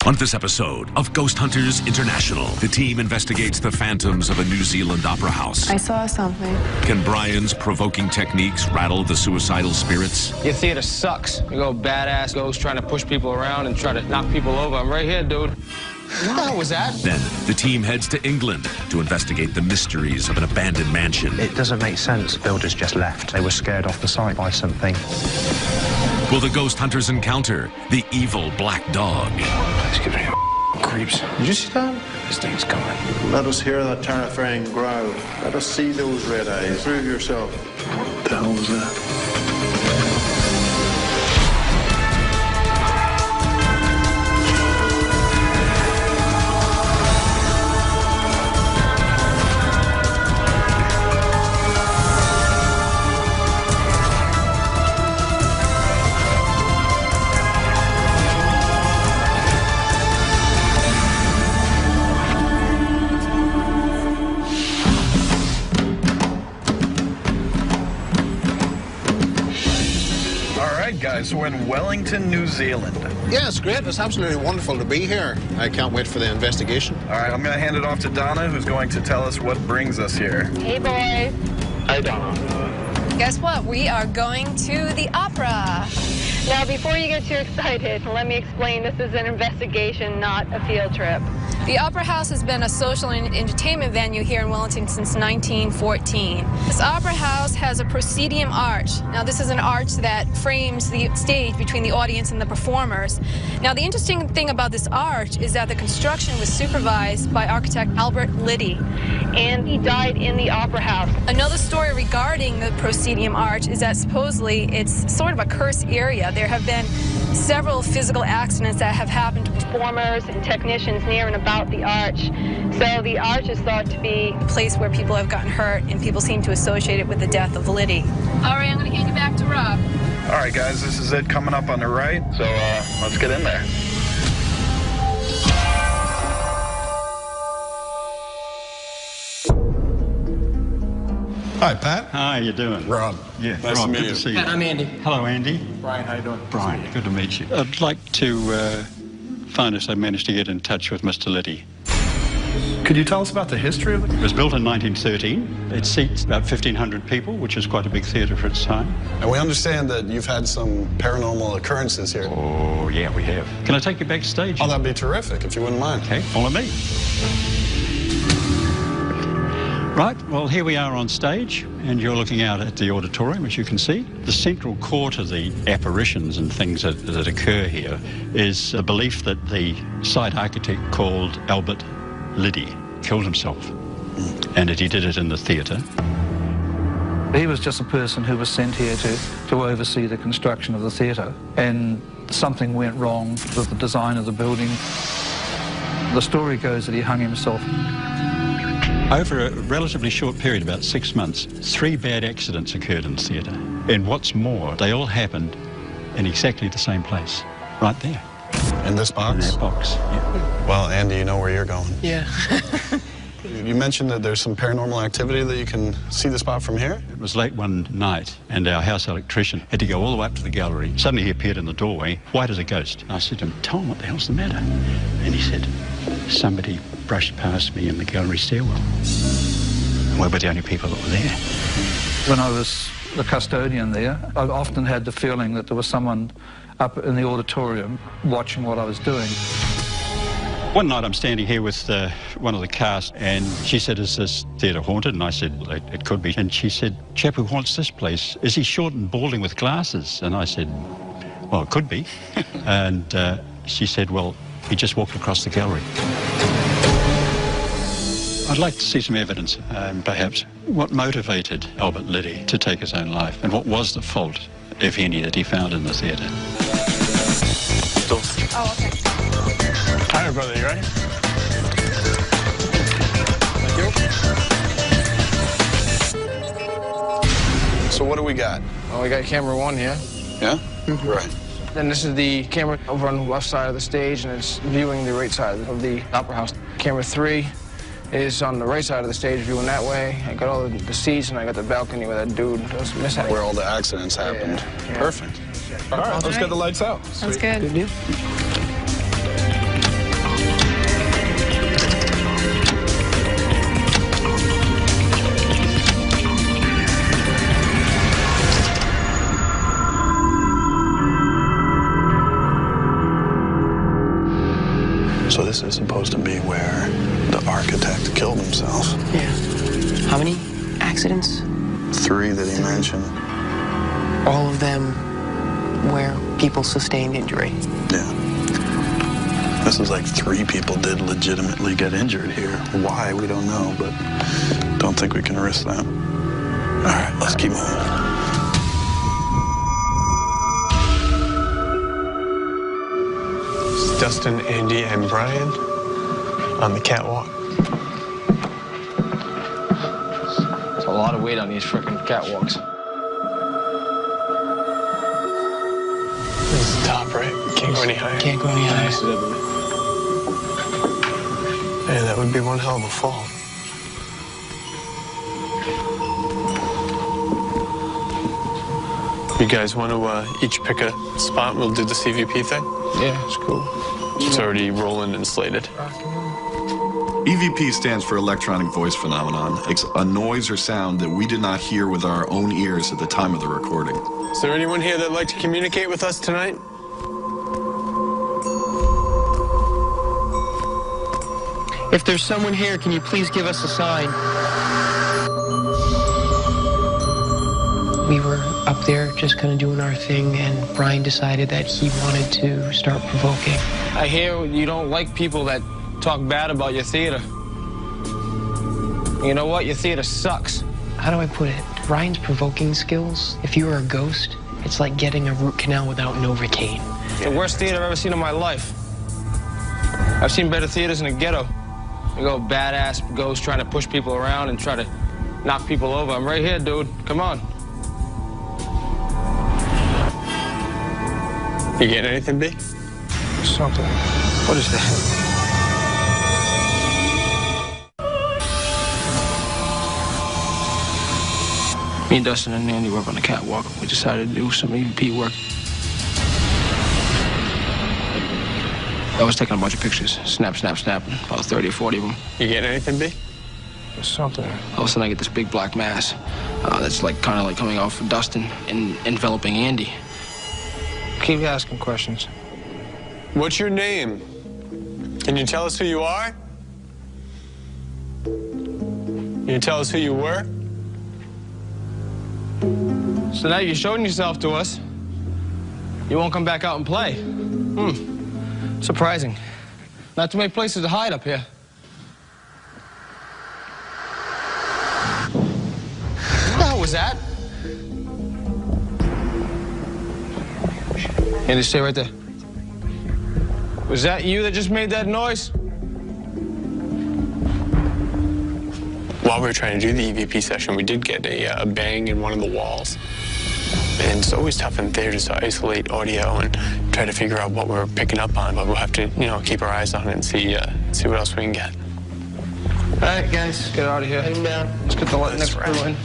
On this episode of Ghost Hunters International, the team investigates the phantoms of a New Zealand opera house. I saw something. Can Brian's provoking techniques rattle the suicidal spirits? Your theater sucks. You go badass ghost trying to push people around and try to knock people over. I'm right here, dude. What the hell was that? Then the team heads to England to investigate the mysteries of an abandoned mansion. It doesn't make sense. Builders just left. They were scared off the site by something. Will the Ghost Hunters encounter the evil black dog? Let's give it creeps. Did you see that? This thing's coming. Let us hear that terrifying growl. Let us see those red eyes. Prove yourself. What the hell was that? Guys, we're in Wellington, New Zealand. Yeah, it's great. It's absolutely wonderful to be here. I can't wait for the investigation. All right, I'm going to hand it off to Donna, who's going to tell us what brings us here. Hey, boys. Hi, Donna. Guess what? We are going to the opera. Now, before you get too excited, let me explain this is an investigation, not a field trip. The Opera House has been a social and entertainment venue here in Wellington since 1914. This Opera House has a proscenium arch. Now, this is an arch that frames the stage between the audience and the performers. Now, the interesting thing about this arch is that the construction was supervised by architect Albert Liddy, and he died in the Opera House. Another story regarding the proscenium arch is that supposedly it's sort of a cursed area. There have been several physical accidents that have happened to performers and technicians near and about the arch. So the arch is thought to be a place where people have gotten hurt, and people seem to associate it with the death of Liddy. All right, I'm going to hand you back to Rob. All right, guys, this is it coming up on the right, so let's get in there. Hi, Pat. Hi, how you doing? Rob. Yeah, Nice Rob, to meet good you. to see you. I'm Andy. Hello, Andy. Brian, how you doing? Brian, good to meet you. I'd like to find us. I managed to get in touch with Mr. Liddy. Could you tell us about the history of it? It was built in 1913. It seats about 1,500 people, which is quite a big theatre for its time. And we understand that you've had some paranormal occurrences here. Oh, yeah, we have. Can I take you backstage? Oh, that'd be terrific, if you wouldn't mind. Okay, follow me. Right, well, here we are on stage, and you're looking out at the auditorium, as you can see. The central core to the apparitions and things that occur here is a belief that the site architect called Albert Liddy killed himself, and that he did it in the theatre. He was just a person who was sent here to oversee the construction of the theatre, and something went wrong with the design of the building. The story goes that he hung himself. Over a relatively short period, about 6 months, 3 bad accidents occurred in the theatre. And what's more, they all happened in exactly the same place, right there. In this box? In that box, yeah. Well, Andy, you know where you're going. Yeah. You mentioned that there's some paranormal activity that you can see the spot from here? It was late one night, and our house electrician had to go all the way up to the gallery. Suddenly he appeared in the doorway, white as a ghost. I said to him, Tom, what the hell's the matter? And he said, somebody brushed past me in the gallery stairwell. And we were the only people that were there. When I was the custodian there, I often had the feeling that there was someone up in the auditorium watching what I was doing. One night I'm standing here with one of the cast, and she said, is this theatre haunted? And I said, well, it could be. And she said, chap who haunts this place, is he short and balding with glasses? And I said, well, it could be. And she said, well, he just walked across the gallery. I'd like to see some evidence, perhaps. What motivated Albert Liddy to take his own life? And what was the fault, if any, that he found in the theatre? Oh, okay. Hi, brother, you ready? Thank you. So what do we got? Well, we got camera 1 here. Yeah? Right. Then this is the camera over on the left side of the stage, and it's viewing the right side of the opera house. Camera 3 is on the right side of the stage, viewing that way. I got all the seats, and I got the balcony where that dude was missing. Where all the accidents happened. Yeah. Perfect. All right, let's get the lights out. Sounds good. Good deal. So this is supposed to be where the architect killed himself. Yeah. How many accidents? 3 that he mentioned. All of them where people sustained injury. Yeah. This is like 3 people did legitimately get injured here. Why, we don't know, but don't think we can risk that. All right, let's keep moving. It's Dustin, Andy, and Brian on the catwalk. There's a lot of weight on these frickin' catwalks. This is the top, right? Can't go any higher. Can't go any higher. Man, that would be one hell of a fall. You guys want to each pick a spot? We'll do the CVP thing? Yeah, it's cool. It's already rolling and slated. EVP stands for electronic voice phenomenon. It's a noise or sound that we did not hear with our own ears at the time of the recording. Is there anyone here that'd like to communicate with us tonight? If there's someone here, can you please give us a sign? We were up there just kind of doing our thing, and Brian decided that he wanted to start provoking. I hear you don't like people that talk bad about your theater. You know what? Your theater sucks. How do I put it? Brian's provoking skills, if you were a ghost, it's like getting a root canal without Novocaine. The worst theater I've ever seen in my life. I've seen better theaters in the ghetto. You go badass ghost trying to push people around and try to knock people over. I'm right here, dude. Come on. You getting anything, B? Something. What is that? Me and Dustin and Andy were up on the catwalk. We decided to do some EVP work. I was taking a bunch of pictures. Snap, snap, snap. About 30 or 40 of them. You getting anything, B? Something. All of a sudden, I get this big black mass that's like kind of like coming off of Dustin and enveloping Andy. Keep asking questions. What's your name? Can you tell us who you are? Can you tell us who you were? So now you're showing yourself to us. You won't come back out and play. Surprising. Not too many places to hide up here. What the hell was that? Andy, stay right there. Was that you that just made that noise? While we were trying to do the EVP session, we did get a bang in one of the walls. And it's always tough in theaters to isolate audio and try to figure out what we're picking up on, but we'll have to, you know, keep our eyes on it and see what else we can get. All right, guys, get out of here. Heading down. Let's get the next crew in.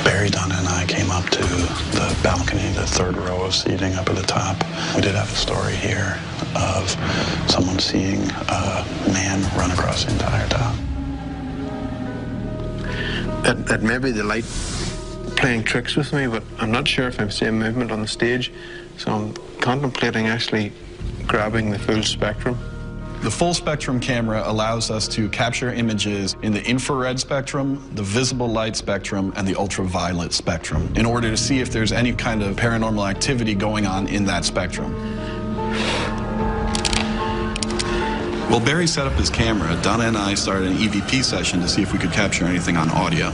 Barry, Donna, and I came up to the balcony, the 3rd row of seating up at the top. We did have a story here of someone seeing a man run across the entire top. That may be the light playing tricks with me, but I'm not sure if I'm seeing movement on the stage, so I'm contemplating actually grabbing the full spectrum. The full spectrum camera allows us to capture images in the infrared spectrum, the visible light spectrum, and the ultraviolet spectrum in order to see if there's any kind of paranormal activity going on in that spectrum. Well, Barry set up his camera. Donna and I started an EVP session to see if we could capture anything on audio.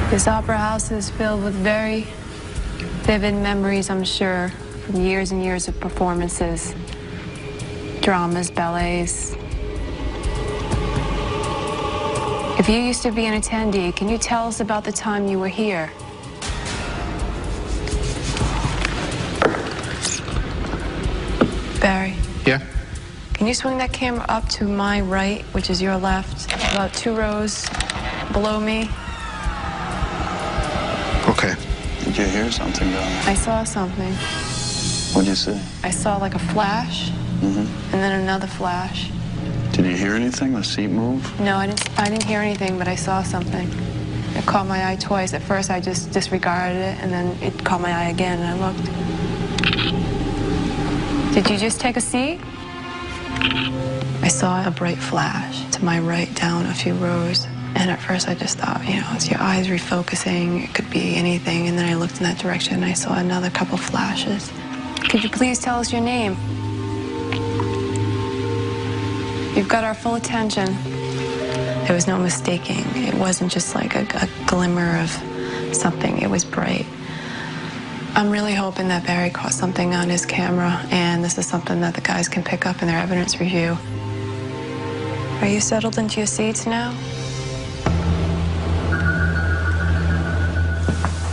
This opera house is filled with very vivid memories, I'm sure, from years and years of performances, dramas, ballets. If you used to be an attendee, can you tell us about the time you were here? Barry? Yeah? Can you swing that camera up to my right, which is your left, about 2 rows below me? Okay. Did you hear something, Donna? I saw something. What'd you see? I saw like a flash, and then another flash. Did you hear anything? The seat move? No, I didn't hear anything, but I saw something. It caught my eye twice. At first, I just disregarded it, and then it caught my eye again, and I looked. Did you just take a seat? I saw a bright flash to my right down a few rows. And at first I just thought, you know, it's your eyes refocusing. It could be anything. And then I looked in that direction and I saw another couple flashes. Could you please tell us your name? You've got our full attention. There was no mistaking. It wasn't just like a glimmer of something. It was bright. I'm really hoping that Barry caught something on his camera, and this is something that the guys can pick up in their evidence review. Are you settled into your seats now?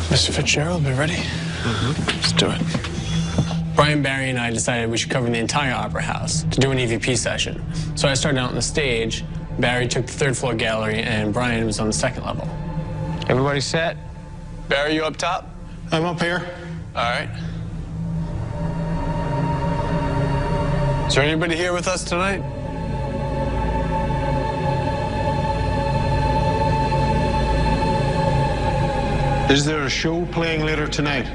Mr. Fitzgerald, be ready? Let's do it. Brian, Barry, and I decided we should cover the entire Opera House to do an EVP session. So I started out on the stage, Barry took the third floor gallery, and Brian was on the second level. Everybody set? Barry, you up top? I'm up here. All right. Is there anybody here with us tonight? Is there a show playing later tonight?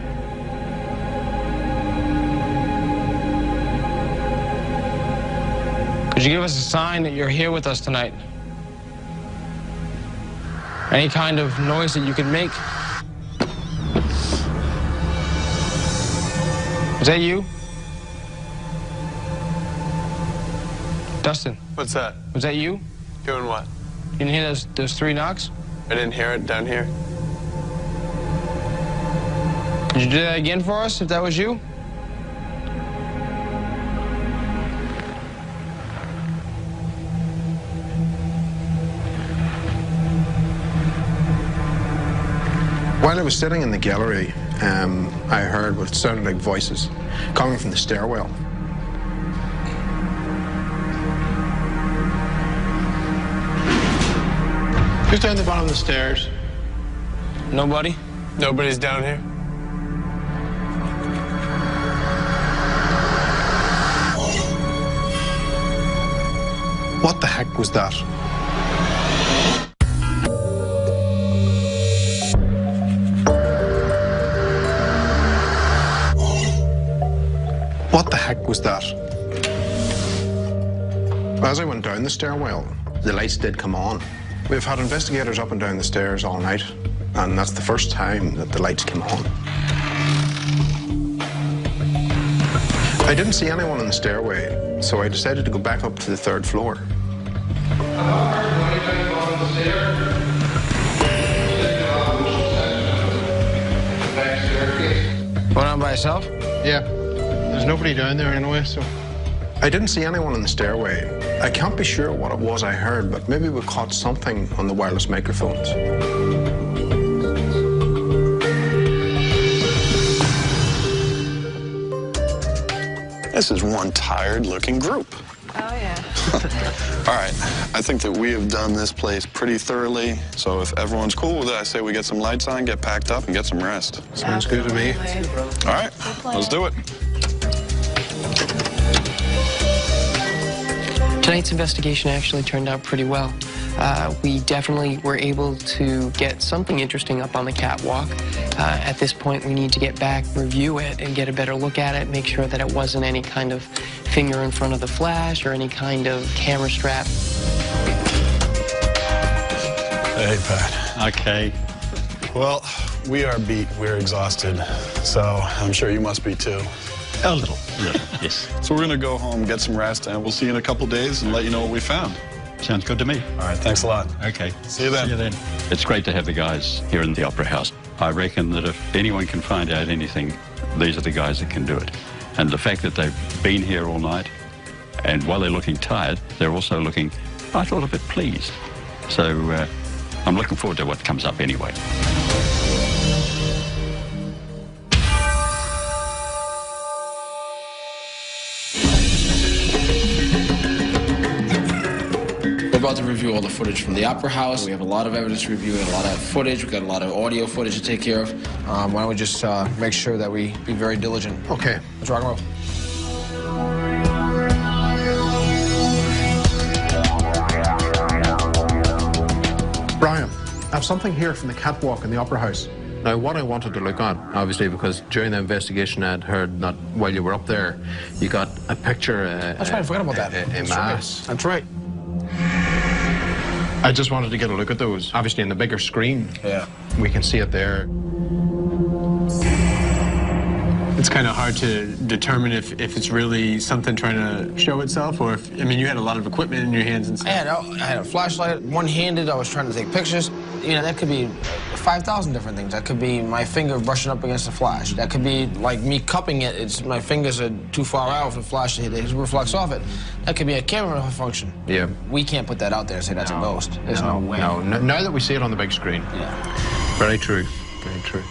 Could you give us a sign that you're here with us tonight? Any kind of noise that you could make? Was that you? Dustin. What's that? Was that you? Doing what? You didn't hear those 3 knocks? I didn't hear it down here. Could you do that again for us, if that was you? While I was sitting in the gallery, I heard what sounded like voices coming from the stairwell. Who's down the bottom of the stairs? Nobody? Nobody's down here? What the heck was that? What the heck was that? As I went down the stairwell, the lights did come on. We've had investigators up and down the stairs all night, and that's the first time that the lights came on. I didn't see anyone on the stairway, so I decided to go back up to the 3rd floor. Going on by yourself? Yeah. There's nobody down there anyway, so... I didn't see anyone on the stairway. I can't be sure what it was I heard, but maybe we caught something on the wireless microphones. This is one tired-looking group. Oh, yeah. All right, I think that we have done this place pretty thoroughly, so if everyone's cool with it, I say we get some lights on, get packed up, and get some rest. Sounds good to me. All right, let's do it. Tonight's investigation actually turned out pretty well. We definitely were able to get something interesting up on the catwalk. At this point, we need to get back, review it, and get a better look at it, make sure that it wasn't any kind of finger in front of the flash or any kind of camera strap. Hey, Pat. Okay. Well, we are beat. We're exhausted. So I'm sure you must be too. A little, yes. So we're going to go home, get some rest, and we'll see you in a couple days and let you know what we found. Sounds good to me. All right, thanks a lot. Okay. See you then. See you then. It's great to have the guys here in the Opera House. I reckon that if anyone can find out anything, these are the guys that can do it. And the fact that they've been here all night, and while they're looking tired, they're also looking, I thought, a bit pleased. So I'm looking forward to what comes up anyway. We're about to review all the footage from the Opera House. We have a lot of evidence to review and a lot of footage. We've got a lot of audio footage to take care of. Why don't we just make sure that we be very diligent. Okay. Let's rock and roll. Brian, I have something here from the catwalk in the Opera House. Now, what I wanted to look at, obviously, because during the investigation I'd heard that while you were up there, you got a picture. That's right, I forgot about that. A mass. That's right. I just wanted to get a look at those. Obviously, in the bigger screen, yeah, we can see it there. It's kind of hard to determine if it's really something trying to show itself, or if, I mean, you had a lot of equipment in your hands and stuff. I had a flashlight, one-handed, I was trying to take pictures. You know, that could be 5,000 different things. That could be my finger brushing up against the flash. That could be like me cupping it. It's my fingers are too far out for the flash to hit it. It reflects off it. That could be a camera function. Yeah. We can't put that out there and say that's a ghost. There's no way. No, now that we see it on the big screen. Yeah. Very true. Very true.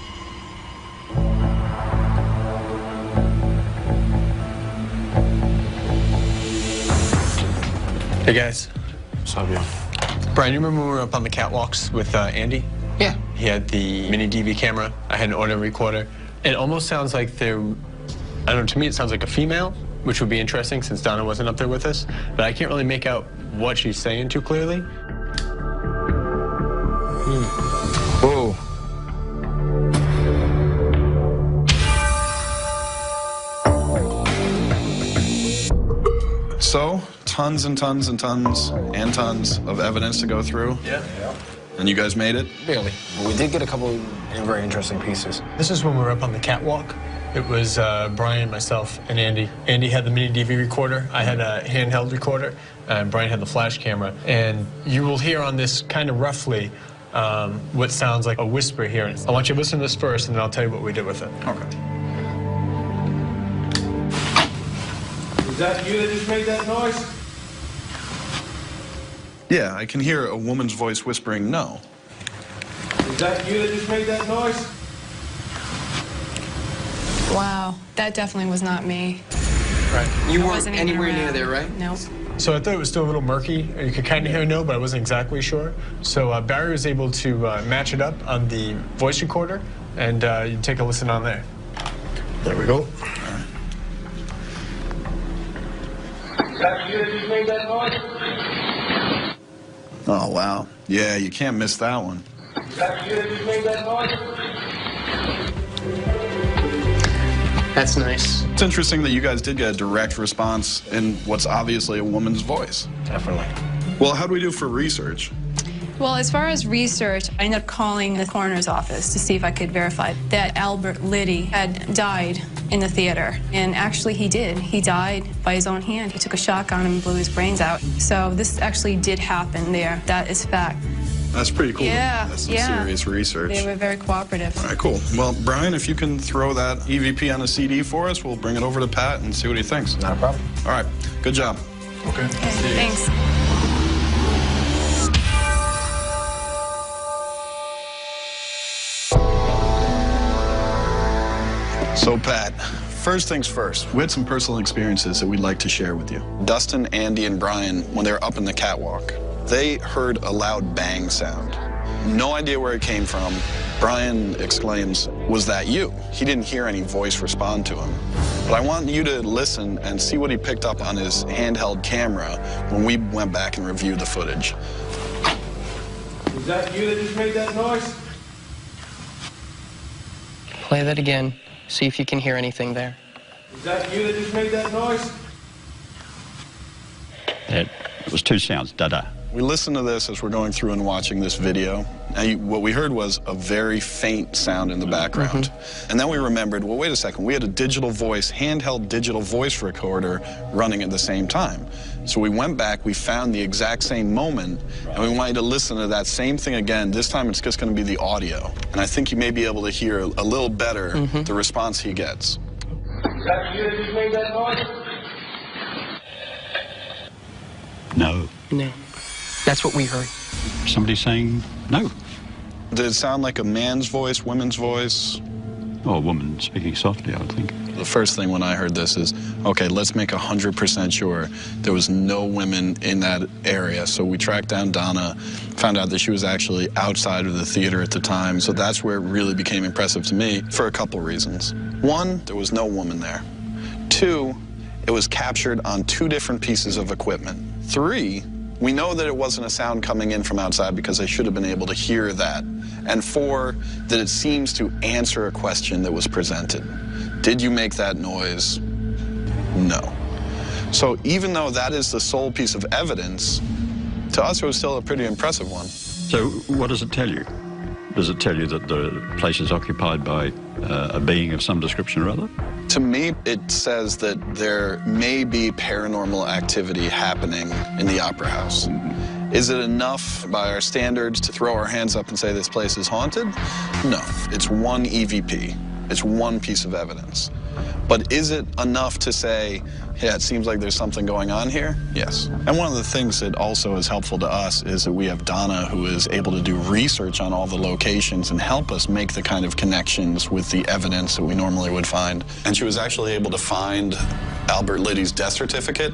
Hey guys. What's up, yeah? Brian, you remember when we were up on the catwalks with Andy? Yeah. He had the mini DV camera. I had an audio recorder. It almost sounds like they're, I don't know, to me it sounds like a female, which would be interesting since Donna wasn't up there with us. But I can't really make out what she's saying too clearly. Whoa. So, tons and tons and tons and tons of evidence to go through. Yeah. And you guys made it? Barely. But we did get a couple very interesting pieces. This is when we were up on the catwalk. It was Brian, myself, and Andy. Andy had the mini DV recorder. I had a handheld recorder. Brian had the flash camera. And you will hear on this kind of roughly what sounds like a whisper here. I want you to listen to this first, and then I'll tell you what we did with it. Okay. Is that you that just made that noise? Yeah, I can hear a woman's voice whispering no. Is that you that just made that noise? Wow, that definitely was not me. Right. You I weren't anywhere near there, right? No. So I thought it was still a little murky. You could kind of hear no, but I wasn't exactly sure. So Barry was able to match it up on the voice recorder, and you take a listen on there. There we go. Is that you that just made that noise? Oh, wow. Yeah, you can't miss that one. Is that you that just made that noise? That's nice. It's interesting that you guys did get a direct response in what's obviously a woman's voice. Definitely. Well, how do we do for research? Well, as far as research, I ended up calling the coroner's office to see if I could verify that Albert Liddy had died in the theater. And actually he did. He died by his own hand. He took a shotgun and blew his brains out. So this actually did happen there. That is fact. That's pretty cool. Yeah, That's some serious research. They were very cooperative. All right, cool. Well, Brian, if you can throw that EVP on a CD for us, we'll bring it over to Pat and see what he thinks. Not a problem. All right, good job. Okay. Thanks. So, Pat, first things first, we had some personal experiences that we'd like to share with you. Dustin, Andy, and Brian, when they were up in the catwalk, they heard a loud bang sound. No idea where it came from. Brian exclaims, "Was that you?" He didn't hear any voice respond to him. But I want you to listen and see what he picked up on his handheld camera when we went back and reviewed the footage. Is that you that just made that noise? Play that again. See if you can hear anything there. Is that you that just made that noise? It was two sounds, da-da. We listened to this as we're going through and watching this video, and what we heard was a very faint sound in the background. And then we remembered, well, wait a second, we had a digital voice, handheld digital voice recorder running at the same time. So we went back, we found the exact same moment, and we wanted to listen to that same thing again. This time it's just going to be the audio. And I think you may be able to hear a little better the response he gets. Is that you that just made that noise? No. No. That's what we heard. Somebody saying no. Did it sound like a man's voice, woman's voice? Oh, a woman speaking softly, I would think. The first thing when I heard this is, okay, let's make 100% sure there was no women in that area. So we tracked down Donna, found out that she was actually outside of the theater at the time. So that's where it really became impressive to me for a couple reasons. One, there was no woman there. Two, it was captured on two different pieces of equipment. Three, we know that it wasn't a sound coming in from outside because they should have been able to hear that. And 4, that it seems to answer a question that was presented. Did you make that noise? No. So even though that is the sole piece of evidence, to us it was still a pretty impressive one. So what does it tell you? Does it tell you that the place is occupied by a being of some description or other? To me, it says that there may be paranormal activity happening in the Opera House. Is it enough by our standards to throw our hands up and say this place is haunted? No. It's one EVP. It's one piece of evidence. But is it enough to say, yeah, it seems like there's something going on here? Yes. And one of the things that also is helpful to us is that we have Donna, who is able to do research on all the locations and help us make the kind of connections with the evidence that we normally would find. And she was actually able to find Albert Liddy's death certificate.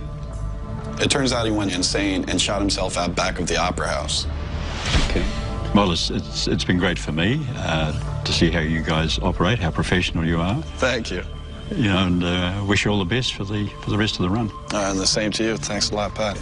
It turns out he went insane and shot himself out back of the Opera House. Okay. Well, it's been great for me to see how you guys operate, how professional you are. Thank you. You know, and wish you all the best for the rest of the run. And the same to you. Thanks a lot, Pat.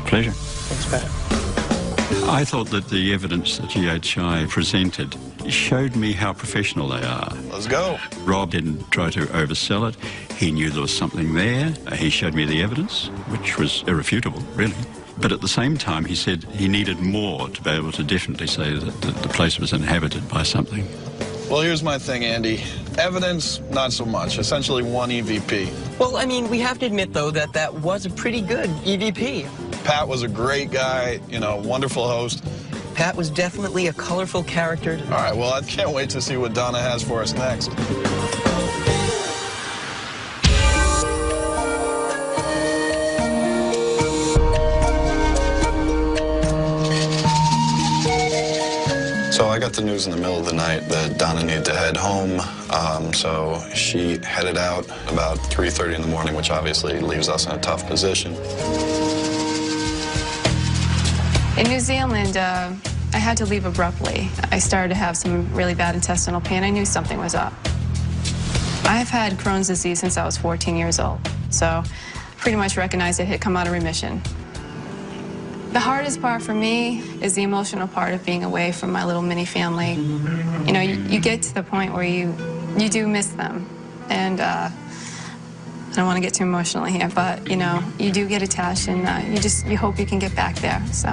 Pleasure. Thanks, Pat. I thought that the evidence that GHI presented showed me how professional they are. Let's go. Rob didn't try to oversell it. He knew there was something there. He showed me the evidence, which was irrefutable, really. But at the same time, he said he needed more to be able to definitely say that the place was inhabited by something. Well, here's my thing, Andy. Evidence, not so much. Essentially one EVP. Well, I mean, we have to admit, though, that that was a pretty good EVP. Pat was a great guy, you know, wonderful host. Pat was definitely a colorful character. All right, well, I can't wait to see what Donna has for us next. So I got the news in the middle of the night that Donna needed to head home, so she headed out about 3:30 in the morning, which obviously leaves us in a tough position. In New Zealand, I had to leave abruptly. I started to have some really bad intestinal pain. I knew something was up. I've had Crohn's disease since I was 14 years old, so pretty much recognized it had come out of remission. The hardest part for me is the emotional part of being away from my little mini family. You know, you get to the point where you do miss them. And I don't want to get too emotional here, but, you know, you do get attached, and you hope you can get back there. So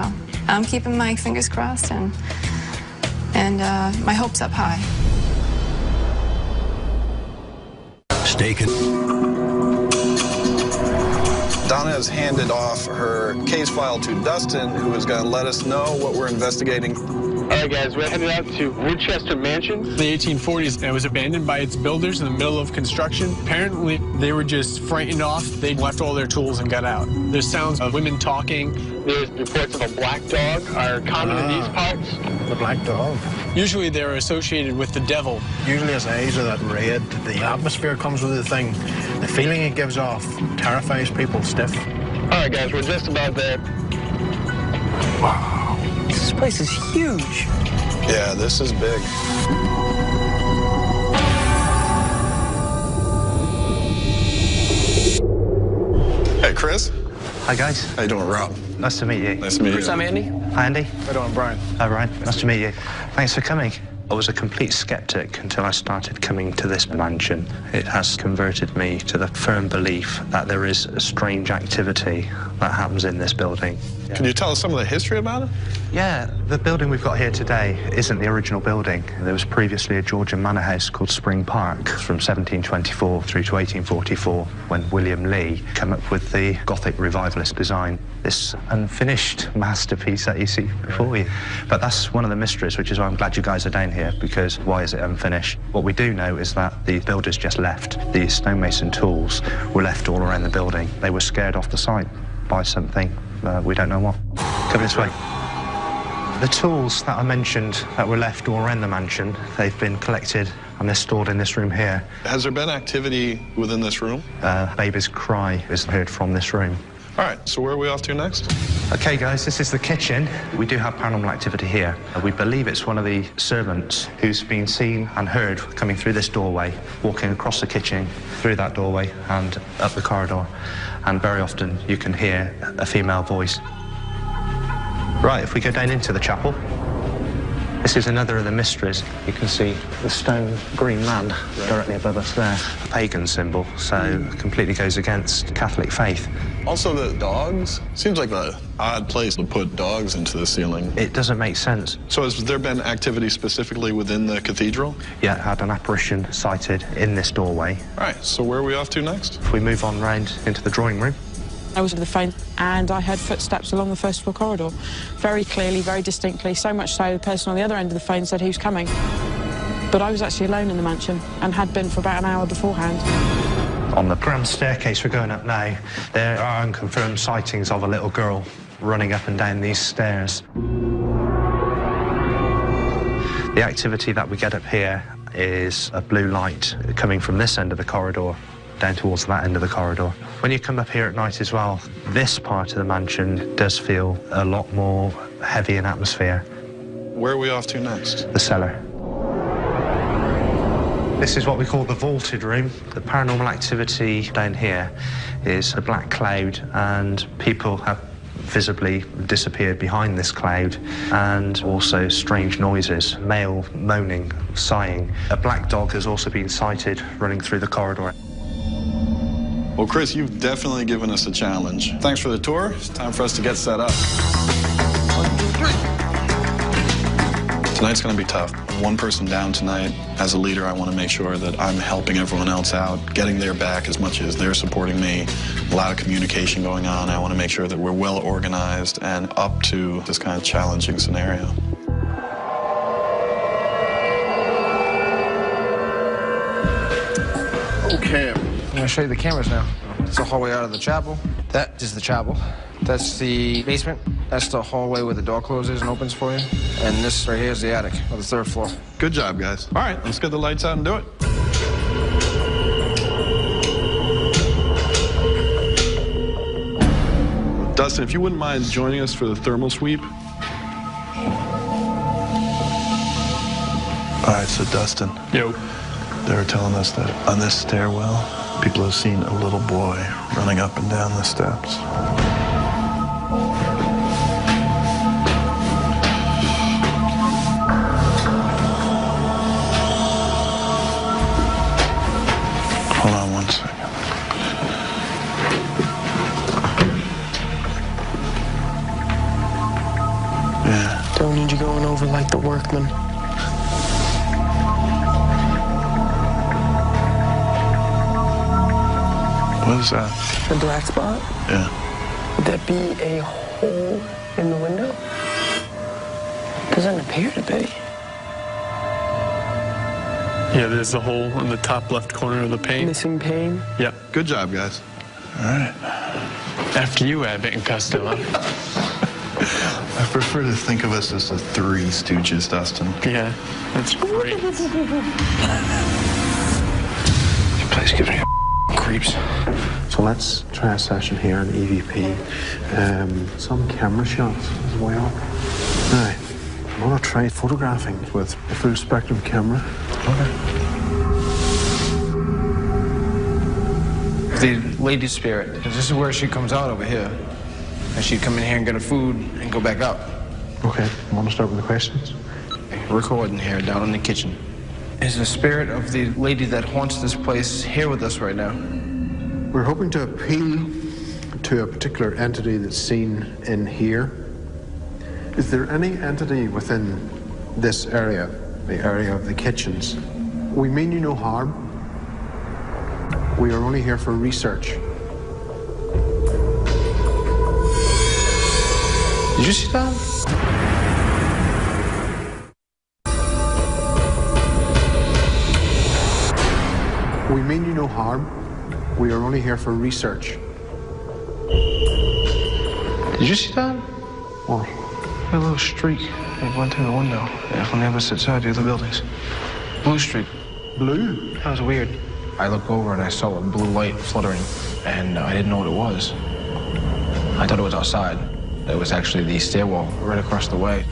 I'm keeping my fingers crossed and my hopes up high. Donna has handed off her case file to Dustin, who is going to let us know what we're investigating. All right, guys, we're headed out to Woodchester Mansion. In the 1840s, it was abandoned by its builders in the middle of construction. Apparently, they were just frightened off. They left all their tools and got out. There's sounds of women talking. There's reports of a black dog are common in these parts. The black dog. Usually, they're associated with the devil. Usually his eyes are that red. The atmosphere comes with the thing. The feeling it gives off terrifies people stiff. All right, guys, we're just about there. Wow. This place is huge. Yeah, this is big. Hey, Chris. Hi, guys. How you doing, Rob? Nice to meet you. Nice to meet Chris, you. I'm Andy. Hi, Andy. How you doing, Brian? Hi, Brian. Nice to meet you. Thanks for coming. I was a complete skeptic until I started coming to this mansion. It has converted me to the firm belief that there is a strange activity that happens in this building. Can you tell us some of the history about it? Yeah, the building we've got here today isn't the original building. There was previously a Georgian manor house called Spring Park from 1724 through to 1844 when William Lee came up with the Gothic revivalist design. This unfinished masterpiece that you see before you. But that's one of the mysteries, which is why I'm glad you guys are down here, because why is it unfinished? What we do know is that the builders just left. The stonemason tools were left all around the building. They were scared off the site by something. We don't know what. Come this way. The tools that I mentioned that were left all around the mansion, they've been collected and they're stored in this room here. Has there been activity within this room? Baby's cry is heard from this room. All right, so where are we off to next? Okay, guys, this is the kitchen. We do have paranormal activity here. We believe it's one of the servants who's been seen and heard coming through this doorway, walking across the kitchen, through that doorway and up the corridor. And very often you can hear a female voice. Right, if we go down into the chapel, this is another of the mysteries. You can see the stone green man directly above us there. A pagan symbol, so completely goes against Catholic faith. Also the dogs, seems like an odd place to put dogs into the ceiling. It doesn't make sense. So has there been activity specifically within the cathedral? Yeah, had an apparition sighted in this doorway. All right, so where are we off to next? If we move on round into the drawing room. I was at the phone and I heard footsteps along the first floor corridor, very clearly, very distinctly, so much so the person on the other end of the phone said he was coming. But I was actually alone in the mansion and had been for about an hour beforehand. On the grand staircase we're going up now, there are unconfirmed sightings of a little girl running up and down these stairs. The activity that we get up here is a blue light coming from this end of the corridor down towards that end of the corridor. When you come up here at night as well, this part of the mansion does feel a lot more heavy in atmosphere. Where are we off to next? The cellar. This is what we call the vaulted room. The paranormal activity down here is a black cloud, and people have visibly disappeared behind this cloud, and also strange noises, male moaning, sighing. A black dog has also been sighted running through the corridor. Well, Chris, you've definitely given us a challenge. Thanks for the tour. It's time for us to get set up. 1, 2, 3. Tonight's going to be tough. One person down tonight. As a leader, I want to make sure that I'm helping everyone else out, getting their back as much as they're supporting me. A lot of communication going on. I want to make sure that we're well organized and up to this kind of challenging scenario. Okay. I'm going to show you the cameras now. It's the hallway out of the chapel. That is the chapel. That's the basement. That's the hallway where the door closes and opens for you. And this right here is the attic, on the 3rd floor. Good job, guys. All right, let's get the lights out and do it. Dustin, if you wouldn't mind joining us for the thermal sweep. All right, so Dustin. Yo. They were telling us that on this stairwell, people have seen a little boy running up and down the steps. Hold on 1 second. Yeah. Don't need you going over like the workman. What is that? The black spot? Yeah. Would that be a hole in the window? Doesn't appear to be. Yeah, there's a hole in the top left corner of the pane. Missing pane? Yep. Good job, guys. All right. After you, Abbott and Costello. I prefer to think of us as the Three Stooges, Dustin. Yeah, that's great. This place gives me creeps. So let's try a session here on EVP. Some camera shots as well. Now, I want to try photographing with a full spectrum camera. Okay. The lady spirit, this is where she comes out over here. And she'd come in here and get her food and go back up. Okay, I want to start with the questions. Recording here down in the kitchen. Is the spirit of the lady that haunts this place here with us right now? We're hoping to appeal to a particular entity that's seen in here. Is there any entity within this area, the area of the kitchens? We mean you no harm. We are only here for research. Did you see that? We mean you no harm. We are only here for research. Did you see that? What? A little streak. It went through the window. Yeah, on the opposite side of the buildings. Blue streak. Blue? That was weird. I looked over and I saw a blue light fluttering, and I didn't know what it was. I thought it was outside. It was actually the stairwell right across the way.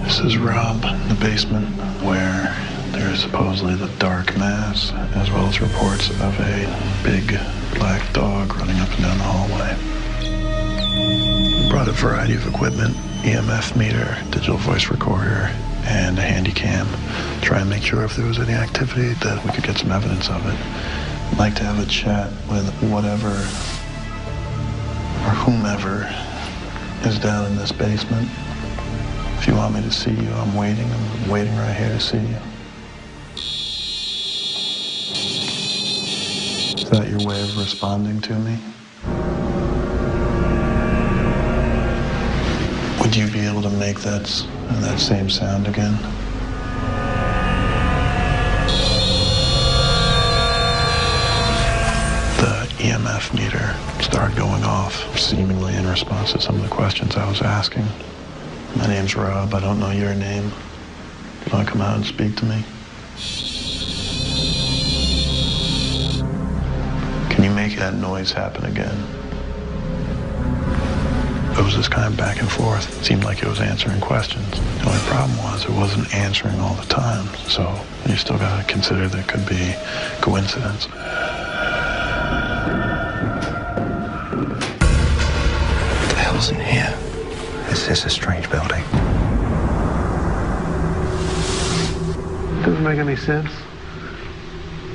This is Rob, the basement, where There is supposedly the dark mass, as well as reports of a big black dog running up and down the hallway. We brought a variety of equipment, EMF meter, digital voice recorder, and a handy cam. Try and make sure if there was any activity that we could get some evidence of it. I'd like to have a chat with whatever or whomever is down in this basement. If you want me to see you, I'm waiting right here to see you. Is that your way of responding to me? Would you be able to make that same sound again? The EMF meter started going off, seemingly in response to some of the questions I was asking. My name's Rob. I don't know your name. You want to come out and speak to me? Can you make that noise happen again? It was this kind of back and forth. It seemed like it was answering questions. The only problem was it wasn't answering all the time, so you still got to consider there could be coincidence. What the hell's in here? This is a strange building. Doesn't make any sense.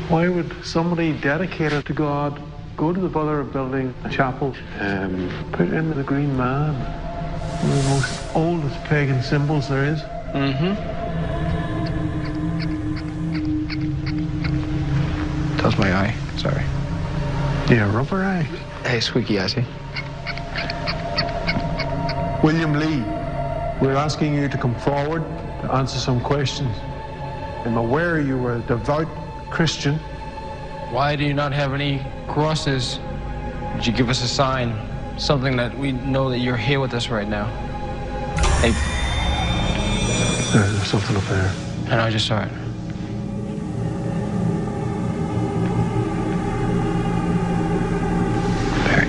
Why would somebody dedicated to God go to the bother of building a chapel, put in the Green Man, one of the most oldest pagan symbols there is? That's my eye. Sorry. Yeah, rubber eye. Hey, squeaky eye, see? William Lee, we're asking you to come forward to answer some questions. I'm aware you were a devout Christian. Why do you not have any crosses? Did you give us a sign? Something that we know that you're here with us right now. Hey. There's something up there. And I just saw it. Barry,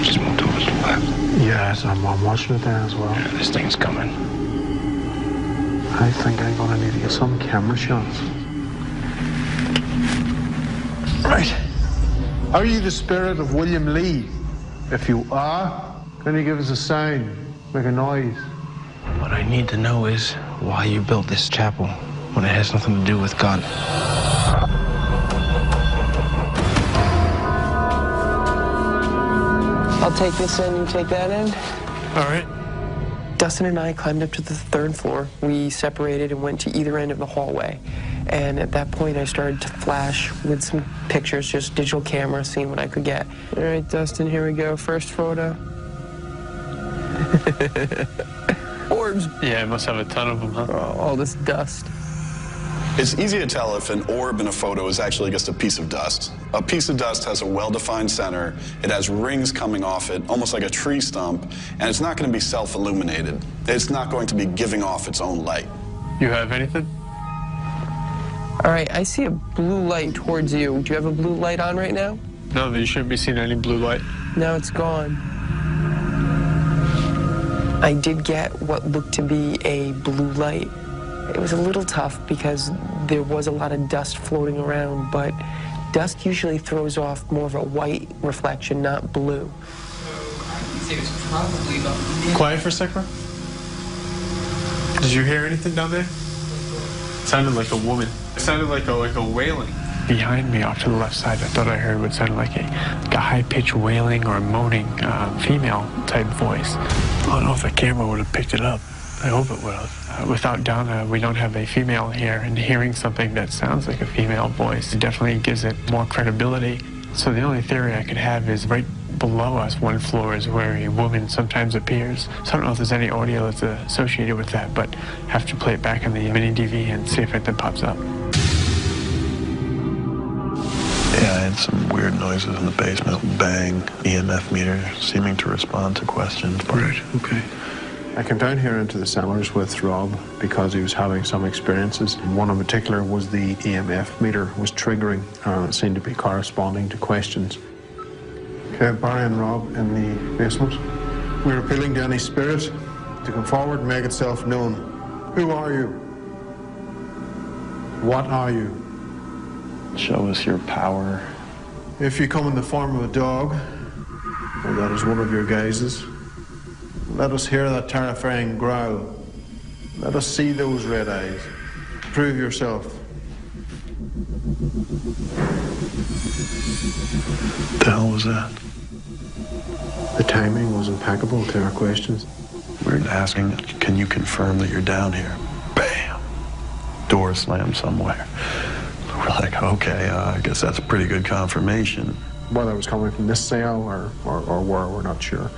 just moved over to the left. Yes, I'm watching it there as well. Yeah, this thing's coming. I think I'm gonna need to get some camera shots. Right. Are you the spirit of William Lee? If you are, can you give us a sign? Make a noise. What I need to know is why you built this chapel when it has nothing to do with God. I'll take this end, you take that end. All right. Dustin and I climbed up to the third floor. We separated and went to either end of the hallway. And at that point, I started to flash with some pictures, just digital camera, seeing what I could get. All right, Dustin, here we go. First photo. Orbs. Yeah, it must have a ton of them, huh? Oh, all this dust. It's easy to tell if an orb in a photo is actually just a piece of dust. A piece of dust has a well-defined center. It has rings coming off it, almost like a tree stump, and it's not going to be self-illuminated. It's not going to be giving off its own light. You have anything? All right, I see a blue light towards you. Do you have a blue light on right now? No, you shouldn't be seeing any blue light. No, it's gone. I did get what looked to be a blue light. It was a little tough because there was a lot of dust floating around, but dust usually throws off more of a white reflection, not blue. Quiet for a second. Did you hear anything down there? It sounded like a woman. It sounded like a wailing. Behind me, off to the left side, I thought I heard what sounded like a high-pitched wailing or a moaning female-type voice. I don't know if the camera would have picked it up. I hope it would have. Without doubt, we don't have a female here, and hearing something that sounds like a female voice definitely gives it more credibility. So the only theory I could have is right below us, one floor, is where a woman sometimes appears. So I don't know if there's any audio that's associated with that, but have to play it back in the mini DV and see if anything pops up. Yeah, I had some weird noises in the basement. Bang, EMF meter seeming to respond to questions. Right, okay. I came down here into the cellars with Rob because he was having some experiences. One in particular was the EMF meter was triggering, and it seemed to be corresponding to questions. Okay, Barry and Rob in the basement. We're appealing to any spirit to come forward and make itself known. Who are you? What are you? Show us your power. If you come in the form of a dog, or that is one of your guises, let us hear that terrifying growl. Let us see those red eyes. Prove yourself. What the hell was that? The timing was impeccable to our questions. We're asking, can you confirm that you're down here? Bam! Door slammed somewhere. We're like, okay, I guess that's a pretty good confirmation. Whether it was coming from this cell or where, we're not sure.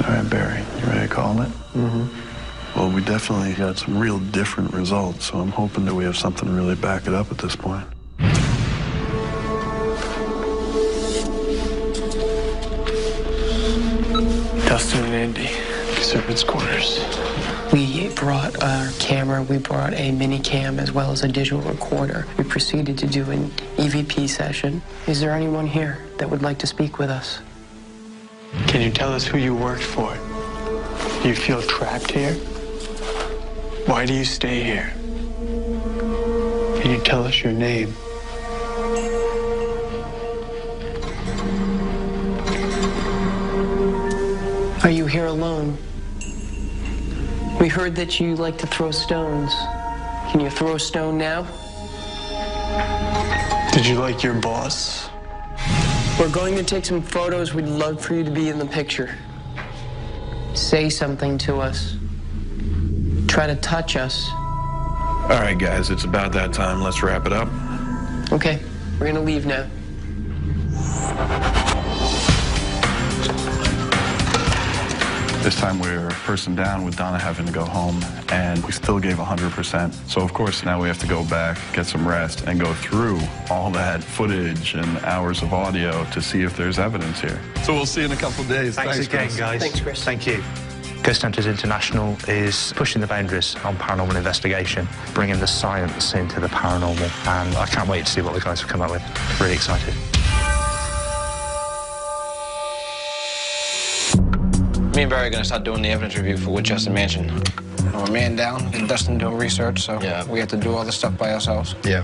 All right, Barry, you ready to call it? Mm-hmm. Well, we definitely got some real different results, so I'm hoping that we have something to really back it up at this point. Dustin and Andy, servants' quarters. We brought our camera, we brought a mini cam as well as a digital recorder. We proceeded to do an EVP session. Is there anyone here that would like to speak with us? Can you tell us who you worked for? Do you feel trapped here? Why do you stay here? Can you tell us your name? Are you here alone? We heard that you like to throw stones. Can you throw a stone now? Did you like your boss? We're going to take some photos. We'd love for you to be in the picture. Say something to us. Try to touch us. All right, guys, it's about that time. Let's wrap it up. Okay, we're gonna leave now. This time we're a person down with Donna having to go home, and we still gave 100%. So, of course, now we have to go back, get some rest, and go through all that footage and hours of audio to see if there's evidence here. So we'll see you in a couple of days. Thanks again, Chris. guys. Thanks, Chris. Thank you. ghostHunters International is pushing the boundaries on paranormal investigation, bringing the science into the paranormal, and I can't wait to see what the guys have come up with. Really excited. Me and Barry are going to start doing the evidence review for Woodchester Mansion. We're man down, and Dustin doing research, so we have to do all this stuff by ourselves. Yeah.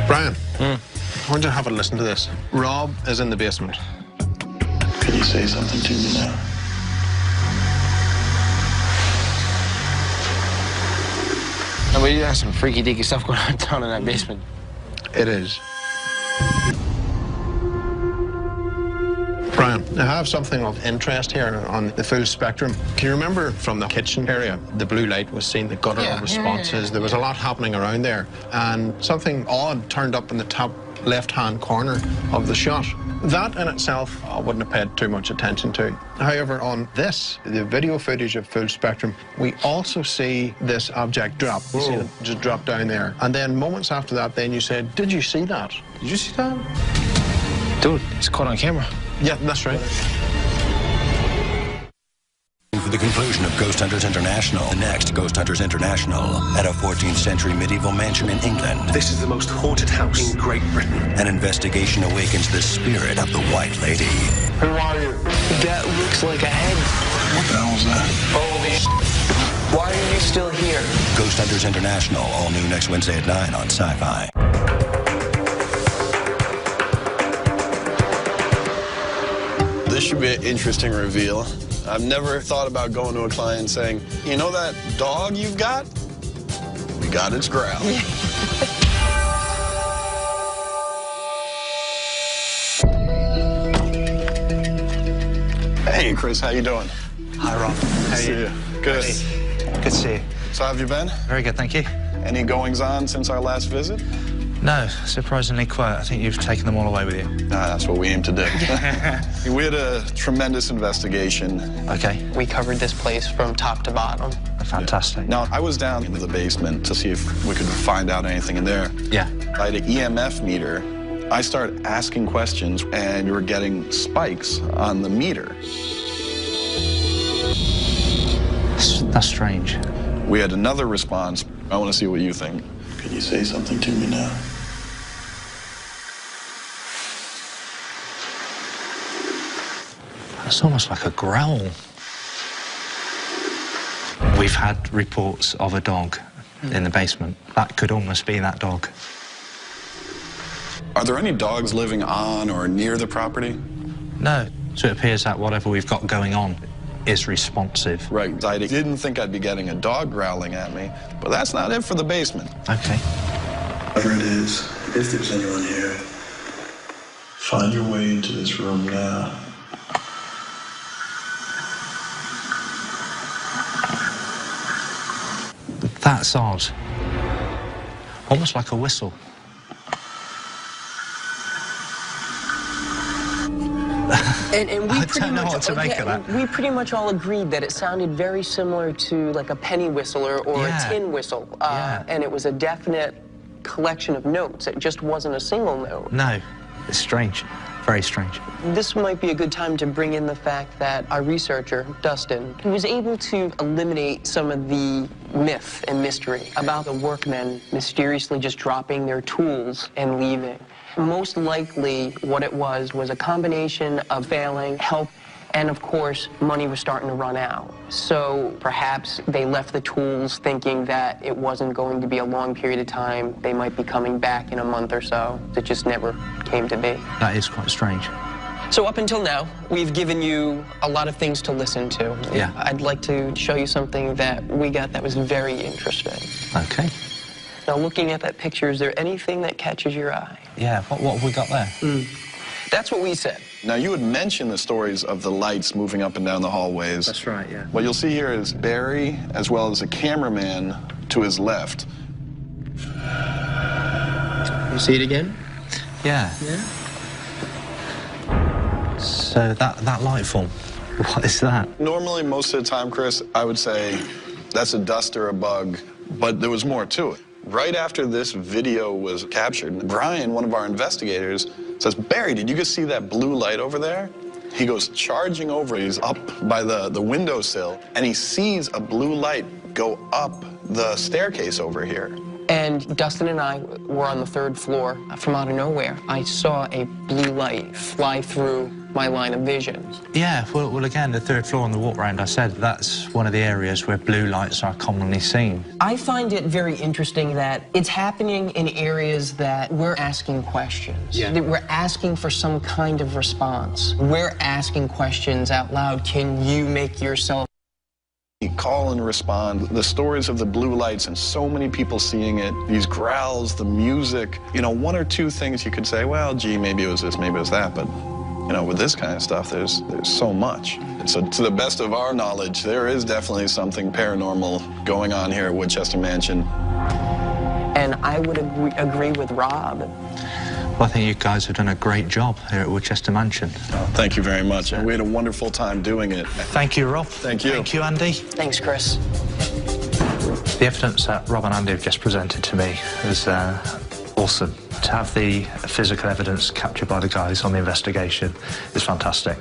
Brian, I want you to have a listen to this. Rob is in the basement. Can you say something to me now? And we have some freaky-deaky stuff going on down in that basement. It is. Brian, I have something of interest here on the full spectrum. Can you remember from the kitchen area, the blue light was seen, the guttural responses, there was a lot happening around there, and something odd turned up in the top left-hand corner of the shot. That in itself, I wouldn't have paid too much attention to. However, on this, the video footage of full spectrum, we also see this object drop. You see it just drop down there. And then moments after that, then you said, did you see that? Did you see that? Dude, it's caught on camera. Yeah, that's right. For the conclusion of ghostHunters International, the next ghostHunters International at a 14th century medieval mansion in England. This is the most haunted house in Great Britain. An investigation awakens the spirit of the White Lady. Who are you? That looks like a head. What the hell is that? Holy sh**. Why are you still here? ghostHunters International, all new next Wednesday at 9 on Sci-Fi. This should be an interesting reveal. I've never thought about going to a client and saying, you know that dog you've got? We got its growl. Hey, Chris, how you doing? Hi, Rob. How are See you? you. Good. Hey. Good to see you. So how have you been? Very good, thank you. Any goings-on since our last visit? No, surprisingly quiet. I think you've taken them all away with you. That's what we aim to do. We had a tremendous investigation. Okay. We covered this place from top to bottom. Fantastic. Now, I was down into the basement to see if we could find out anything in there. Yeah. I had an EMF meter. I started asking questions, and you were getting spikes on the meter. That's strange. We had another response. I want to see what you think. Can you say something to me now? It's almost like a growl. We've had reports of a dog in the basement. That could almost be that dog. Are there any dogs living on or near the property? No. So it appears that whatever we've got going on is responsive. Right. I didn't think I'd be getting a dog growling at me, but that's not it for the basement. Okay. Whatever it is, if there's anyone here, find your way into this room now. That's odd. Almost like a whistle. And we I pretty don't know much, what to make of that. We pretty much all agreed that it sounded very similar to like a penny whistle or a tin whistle. And it was a definite collection of notes. It just wasn't a single note. No, it's strange. Very strange. This might be a good time to bring in the fact that our researcher, Dustin, was able to eliminate some of the myth and mystery about the workmen mysteriously just dropping their tools and leaving. Most likely what it was a combination of failing, help, and of course, money was starting to run out. So perhaps they left the tools thinking that it wasn't going to be a long period of time. They might be coming back in a month or so. It just never came to be. That is quite strange. So up until now, we've given you a lot of things to listen to. Yeah. I'd like to show you something that we got that was very interesting. Okay. Now, looking at that picture, is there anything that catches your eye? Yeah, what have we got there? That's what we said. Now, you had mentioned the stories of the lights moving up and down the hallways. That's right, yeah. What you'll see here is Barry, as well as a cameraman to his left. You see it again? Yeah. Yeah. So that light form, what is that? Normally, most of the time, Chris, I would say that's a dust or a bug, but there was more to it. Right after this video was captured, Brian, one of our investigators, says, Barry, did you just see that blue light over there? He goes charging over. He's up by the windowsill, and he sees a blue light go up the staircase over here. And Dustin and I were on the 3rd floor. From out of nowhere, I saw a blue light fly through my line of vision. Yeah, well, again, the 3rd floor on the walk round, I said that's one of the areas where blue lights are commonly seen. I find it very interesting that it's happening in areas that we're asking questions. Yeah. That we're asking for some kind of response. We're asking questions out loud. Can you make yourself Call and respond. The stories of the blue lights and so many people seeing it, these growls, the music, you know, one or two things you could say, well, gee, maybe it was this, maybe it was that, but you know, with this kind of stuff, there's so much. And so to the best of our knowledge, there is definitely something paranormal going on here at Woodchester Mansion. And I would agree with Rob. Well, I think you guys have done a great job here at Woodchester Mansion. Oh, thank you very much. We had a wonderful time doing it. Thank you, Rob. Thank you. Thank you, Andy. Thanks, Chris. The evidence that Rob and Andy have just presented to me is awesome. To have the physical evidence captured by the guys on the investigation is fantastic.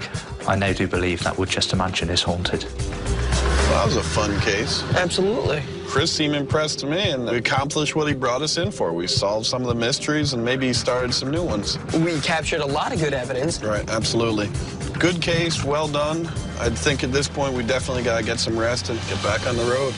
I now do believe that Woodchester Mansion is haunted. Well, that was a fun case. Absolutely. Chris seemed impressed to me, and we accomplished what he brought us in for. We solved some of the mysteries and maybe started some new ones. We captured a lot of good evidence. Right, absolutely. Good case, well done. I think at this point we definitely got to get some rest and get back on the road.